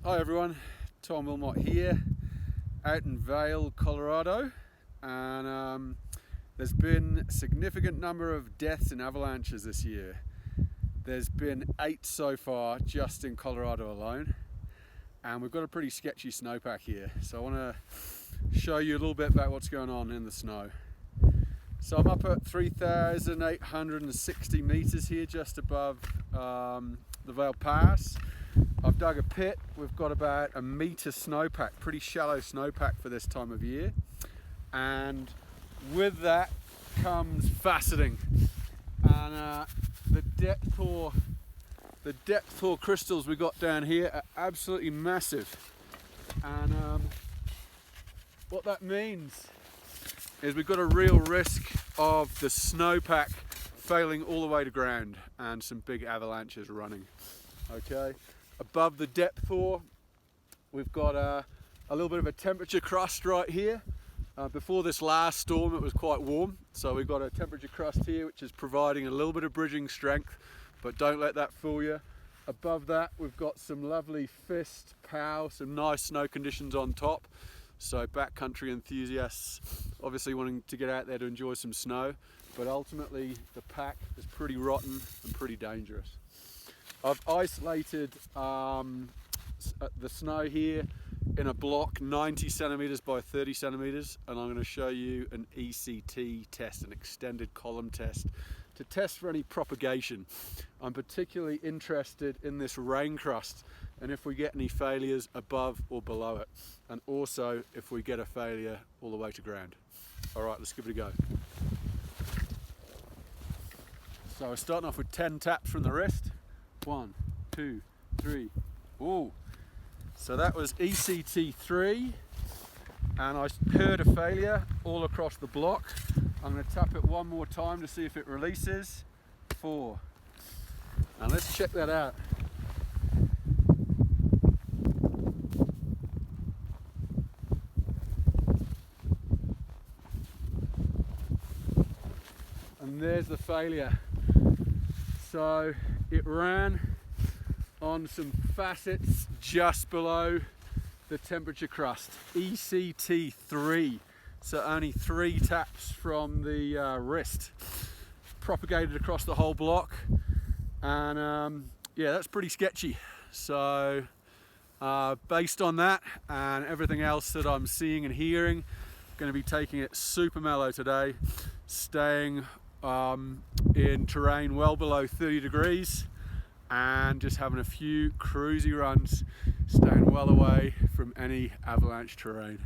Hi everyone, Tom Wilmot here out in VVail, Colorado, and there's been a significant number of deaths in avalanches this year. There's been 8 so far just in Colorado alone, and we've got a pretty sketchy snowpack here, so I want to show you a little bit about what's going on in the snow. So I'm up at 3,860 meters here just above the VVail Pass. I've dug a pit. We've got about a meter snowpack, pretty shallow snowpack for this time of year, and with that comes faceting, and the depth core crystals we got down here are absolutely massive, and what that means is we've got a real risk of the snowpack failing all the way to ground and some big avalanches running. Okay, above the depth thaw, we've got a little bit of a temperature crust right here. Before this last storm it was quite warm, so we've got a temperature crust here which is providing a little bit of bridging strength, but don't let that fool you. Above that we've got some lovely fist, pow, some nice snow conditions on top. So backcountry enthusiasts obviously wanting to get out there to enjoy some snow, but ultimately the pack is pretty rotten and pretty dangerous. I've isolated the snow here in a block 90 centimeters by 30 centimeters, and I'm going to show you an ECT test, an extended column test, to test for any propagation. I'm particularly interested in this rain crust and if we get any failures above or below it, and also if we get a failure all the way to ground. All right, let's give it a go. So we're starting off with 10 taps from the wrist. 1, 2, 3. Ooh. So that was ECT 3, and I heard a failure all across the block. I'm going to tap it one more time to see if it releases. 4. And let's check that out. And there's the failure. So it ran on some facets just below the temperature crust. ECT 3, so only 3 taps from the wrist. Propagated across the whole block, and yeah, that's pretty sketchy. So based on that and everything else that I'm seeing and hearing, I'm going to be taking it super mellow today, staying in terrain well below 30 degrees, and just having a few cruisy runs, staying well away from any avalanche terrain.